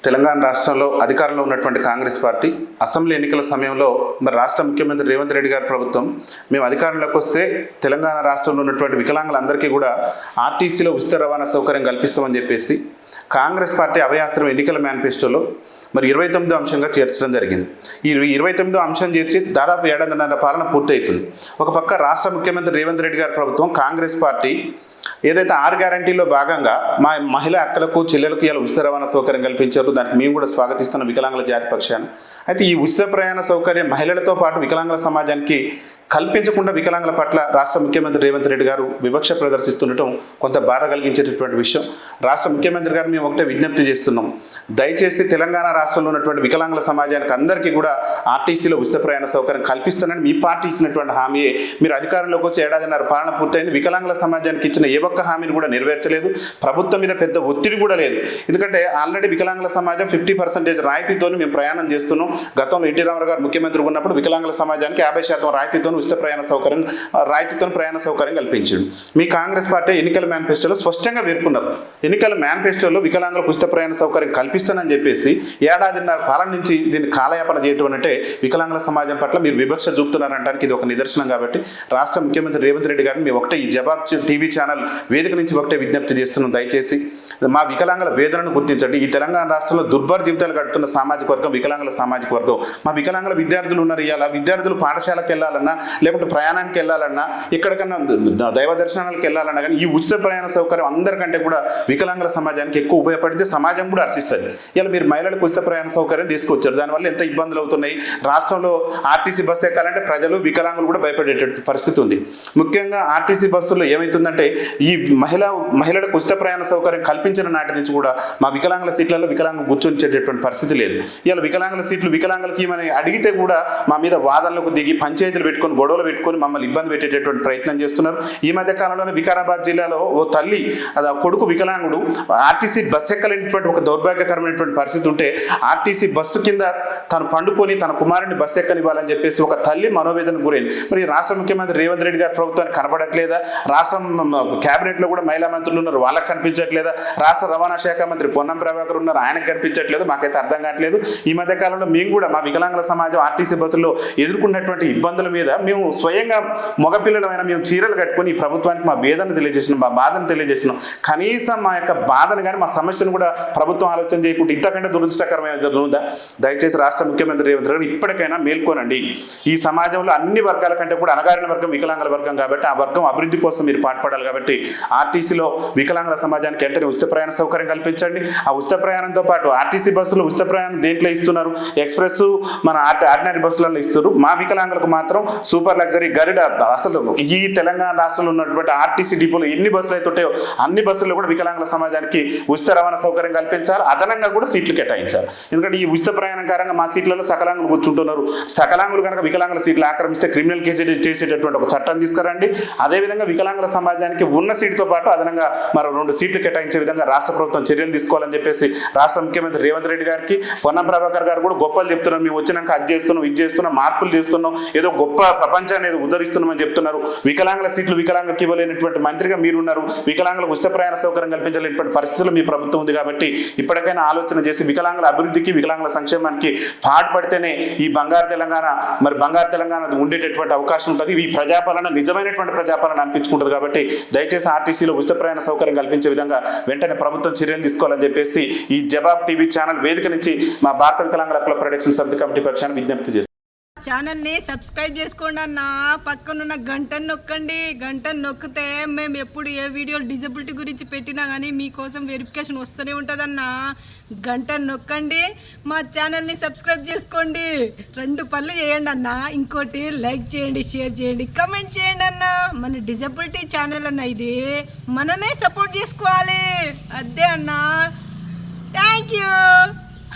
తెలంగాణ రాష్ట్రంలో అధికారంలో ఉన్నటువంటి కాంగ్రెస్ పార్టీ అసెంబ్లీ ఎన్నికల సమయంలో మరి రాష్ట్ర ముఖ్యమంత్రి రేవంత్ రెడ్డి గారి ప్రభుత్వం మేము అధికారంలోకి వస్తే తెలంగాణ రాష్ట్రంలో ఉన్నటువంటి వికలాంగులందరికీ కూడా ఆర్టీసీలో ఉచిత రవాణా సౌకర్యం కల్పిస్తామని చెప్పేసి కాంగ్రెస్ పార్టీ అభయాస్త్రం ఎన్నికల మేనిఫెస్టోలో మరి 29వ అంశంగా చేర్చడం జరిగింది. ఈ 29వ అంశం చేర్చి దాదాపు ఏడాదిన్నర పాలన పూర్తవుతుంది. ఒక పక్క రాష్ట్ర ముఖ్యమంత్రి రేవంత్ రెడ్డి గారి ప్రభుత్వం కాంగ్రెస్ పార్టీ ఏదైతే 6 గ్యారంటీలో భాగంగా మా మహిళా అక్కలకు చెల్లెలకు ఇలా ఉచిత రవాణా సౌకర్యం కల్పించారు. దానికి మేము కూడా స్వాగతిస్తున్న వికలాంగుల జాతి పక్షాన. అయితే ఈ ఉచిత ప్రయాణ సౌకర్యం మహిళలతో పాటు వికలాంగుల సమాజానికి కల్పించకుండా వికలాంగుల పట్ల రాష్ట్ర ముఖ్యమంత్రి రేవంత్ రెడ్డి గారు వివక్ష ప్రదర్శిస్తుండటం కొంత బాధ కలిగించేటటువంటి విషయం. రాష్ట్ర ముఖ్యమంత్రి గారు మేము ఒకటే విజ్ఞప్తి చేస్తున్నాం, దయచేసి తెలంగాణ రాష్ట్రంలో ఉన్నటువంటి వికలాంగుల సమాజానికి అందరికీ కూడా ఆర్టీసీలో ఉచిత ప్రయాణ సౌకర్యం కల్పిస్తానని మీ పార్టీ ఇచ్చినటువంటి హామీయే. మీరు అధికారంలోకి వచ్చి ఏడాదిన్నర పాలన పూర్తయింది. వికలాంగుల సమాజానికి ఇచ్చిన ఏ ఒక్క హామీని కూడా నెరవేర్చలేదు. ప్రభుత్వం మీద పెద్ద ఒత్తిడి కూడా లేదు. ఎందుకంటే ఆల్రెడీ వికలాంగుల సమాజం 50% రాయితీతో మేము ప్రయాణం చేస్తున్నాం. గతంలో ఎన్టీ రామారావు గారు ముఖ్యమంత్రి ఉన్నప్పుడు వికలాంగుల సమాజానికి 50% రాయితీతో ఉచిత ప్రయాణ సౌకర్యం రాయితీతో ప్రయాణ సౌకర్యం కల్పించాడు. మీ కాంగ్రెస్ పార్టీ ఎన్నికల మేనిఫెస్టోలో స్పష్టంగా పేర్కొన్నారు. ఎన్నికల మేనిఫెస్టోలో వికలాంగులకు ఉచిత ప్రయాణ సౌకర్యం కల్పిస్తానని చెప్పేసి ఏడాదిన్నర పాలన నుంచి దీన్ని కాలయాపన చేయటం అంటే వికలాంగుల సమాజం పట్ల మీరు వివక్ష చూపుతున్నారంటానికి ఇది ఒక నిదర్శనం. కాబట్టి రాష్ట్ర ముఖ్యమంత్రి రేవంత్ రెడ్డి గారిని మేము ఒకటే ఈ జవాబ్ టీవీ ఛానల్ వేదిక నుంచి ఒకటే విజ్ఞప్తి చేస్తున్నాం, దయచేసి మా వికలాంగుల వేదనను గుర్తించండి. ఈ తెలంగాణ రాష్ట్రంలో దుర్భర జీవితాలు గడుపుతున్న సామాజిక వర్గం వికలాంగుల సామాజిక వర్గం. మా వికలాంగుల విద్యార్థులు ఉన్నారు. ఇలా విద్యార్థులు పాఠశాలకు వెళ్ళాలన్నా లేకుంటే ప్రయాణానికి వెళ్ళాలన్నా ఎక్కడికన్నా దైవ దర్శనాలకు వెళ్ళాలన్నా కానీ ఈ ఉచిత ప్రయాణ సౌకర్యం అందరికంటే కూడా వికలాంగుల సమాజానికి ఎక్కువ ఉపయోగపడితే సమాజం కూడా హర్షిస్తుంది. ఇలా మీరు మహిళలకు ఉచిత ప్రయాణ సౌకర్యం తీసుకొచ్చారు. దానివల్ల ఎంత ఇబ్బందులు అవుతున్నాయి. రాష్ట్రంలో ఆర్టీసీ బస్సు ఎక్కాలంటే ప్రజలు వికలాంగులు కూడా భయపడేటటువంటి పరిస్థితి ఉంది. ముఖ్యంగా ఆర్టీసీ బస్సుల్లో ఏమవుతుందంటే ఈ మహిళలకు ఉచిత ప్రయాణ సౌకర్యం కల్పించిన నాటి నుంచి కూడా మా వికలాంగుల సీట్లలో వికలాంగులు కూర్చొనిచ్చేటటువంటి పరిస్థితి లేదు. ఇలా వికలాంగుల సీట్లు వికలాంగులకి ఏమని అడిగితే కూడా మా మీద వాదనలకు దిగి పంచాయతీలు పెట్టుకొని గొడవలు పెట్టుకొని మమ్మల్ని ఇబ్బంది పెట్టేటటువంటి ప్రయత్నం చేస్తున్నారు. ఈ మధ్య కాలంలోనే వికారాబాద్ జిల్లాలో ఓ తల్లి కొడుకు వికలాంగుడు ఆర్టీసీ బస్సు ఎక్కలేనటువంటి ఒక దౌర్భాగ్యకరమైనటువంటి పరిస్థితి ఉంటే ఆర్టీసీ బస్సు కింద తను పండుకొని తన కుమారుని బస్సు ఎక్కనివ్వాలని చెప్పేసి ఒక తల్లి మనోవేదనకు గురైంది. మరి రాష్ట్ర ముఖ్యమంత్రి రేవంత్ రెడ్డి గారి ప్రభుత్వానికి కనబడట్లేదా? రాష్ట్రం క్యాబినెట్లో కూడా మహిళా మంత్రులు ఉన్నారు, వాళ్ళకి కనిపించట్లేదా? రాష్ట్ర రవాణా శాఖ మంత్రి పొన్నం ప్రభాకర్ ఉన్నారు, ఆయనకు కనిపించట్లేదు. మాకైతే అర్థం కావట్లేదు. ఈ మధ్య కాలంలో మేము కూడా మా వికలాంగుల సమాజం ఆర్టీసీ బస్సులో ఎదుర్కొన్నటువంటి ఇబ్బందుల మీద మేము స్వయంగా మగపిల్లలమైన మేము చీరలు కట్టుకొని ఈ ప్రభుత్వానికి మా వేదన తెలియజేసినాం, మా బాధను తెలియజేసినాం. కనీసం మా యొక్క బాధను కానీ మా సమస్యను కూడా ప్రభుత్వం ఆలోచన చేయకుండా ఇంతకంటే దురదృష్టకరమైన ఉందా? దయచేసి రాష్ట్ర ముఖ్యమంత్రి రేవంత్ రెడ్డి ఇప్పటికైనా మేల్కోనండి. ఈ సమాజంలో అన్ని వర్గాల కంటే కూడా అణగారిన వర్గం వికలాంగుల వర్గం కాబట్టి ఆ వర్గం అభివృద్ధి కోసం మీరు పాటుపడాలి. కాబట్టి ఆర్టీసీలో వికలాంగుల సమాజానికి వెంటనే ఉచిత ప్రయాణ సౌకర్యం కల్పించండి. ఆ ఉచిత ప్రయాణంతో పాటు ఆర్టీసీ బస్సులు ఉచిత ప్రయాణం దేంట్లో ఇస్తున్నారు? ఎక్స్ప్రెస్ మన ఆర్డినరీ బస్సులలో ఇస్తున్నారు. మా వికలాంగులకు మాత్రం సూపర్ లగ్జరీ గరుడ. అసలు ఈ తెలంగాణ రాష్ట్రంలో ఉన్నటువంటి ఆర్టీసీ డిపోలో ఎన్ని బస్సులు అయితే ఉంటాయో అన్ని బస్సుల్లో కూడా వికలాంగుల సమాజానికి ఉచిత రవాణా సౌకర్యం కల్పించాలి. అదనంగా కూడా సీట్లు కేటాయించాలి. ఎందుకంటే ఈ ఉచిత ప్రయాణం కారణంగా మా సీట్లలో సకలాంగులు కూర్చుంటున్నారు. సకలాంగులు కనుక వికలాంగుల సీట్లు ఆక్రమిస్తే క్రిమినల్ కేసు చేసేటటువంటి ఒక చట్టం తీసుకురండి. అదేవిధంగా వికలాంగుల సమాజానికి ఉన్న సీటుతో పాటు అదనంగా మరో 2 సీట్లు కేటాయించే విధంగా రాష్ట్ర ప్రభుత్వం చర్యలు తీసుకోవాలని చెప్పేసి రాష్ట్ర ముఖ్యమంత్రి రేవంత్ రెడ్డి గారికి పొన్నం ప్రభాకర్ గారు కూడా గొప్పలు చెప్తున్నారు. మేము వచ్చినాక అది చేస్తున్నాం, ఇది చేస్తున్నాం, మార్పులు చేస్తున్నాం, ఏదో గొప్ప ప్రపంచాన్ని ఏదో ఉద్ధరిస్తున్నామని చెప్తున్నారు. వికలాంగుల సీట్లు వికలాంగులకు ఇవ్వలేనటువంటి మంత్రిగా మీరున్నారు. వికలాంగులకు ఉచిత ప్రయాణ సౌకర్యం కల్పించలేనటువంటి పరిస్థితులు మీ ప్రభుత్వం ఉంది. కాబట్టి ఇప్పటికైనా ఆలోచన చేసి వికలాంగుల అభివృద్ధికి వికలాంగుల సంక్షేమానికి పాటుపడితేనే ఈ బంగారు తెలంగాణ ఉండేటటువంటి అవకాశం ఉంటుంది. ఈ ప్రజాపాలన నిజమైనటువంటి ప్రజాపాలన అనిపించుకుంటుంది. కాబట్టి దయచేసి ఆర్టీసీలో ఉచిత ప్రయాణ సౌకర్యం కల్పించే విధంగా వెంటనే ప్రభుత్వం చర్యలు తీసుకోవాలని చెప్పేసి ఈ జవాబ్ టీవీ ఛానల్ వేదిక నుంచి మా భారత వికలాంగుల హక్కుల ప్రొటెక్షన్ సమితి కమిటీ పక్షాన విజ్ఞప్తి చేస్తాం. ఛానల్ని సబ్స్క్రైబ్ చేసుకోండి అన్న. పక్కనున్న గంటను నొక్కండి. గంటను నొక్కితే మేము ఎప్పుడు ఏ వీడియోలు డిజబిలిటీ గురించి పెట్టినా కానీ మీకోసం వెరిఫికేషన్ వస్తూనే ఉంటుందన్న. గంటను నొక్కండి, మా ఛానల్ని సబ్స్క్రైబ్ చేసుకోండి. 2 పనులు చేయండి అన్న. ఇంకోటి లైక్ చేయండి, షేర్ చేయండి, కమెంట్ చేయండి అన్న. మన డిజబిలిటీ ఛానల్ అన్న, ఇది మనమే సపోర్ట్ చేసుకోవాలి. అదే అన్న. Thank you.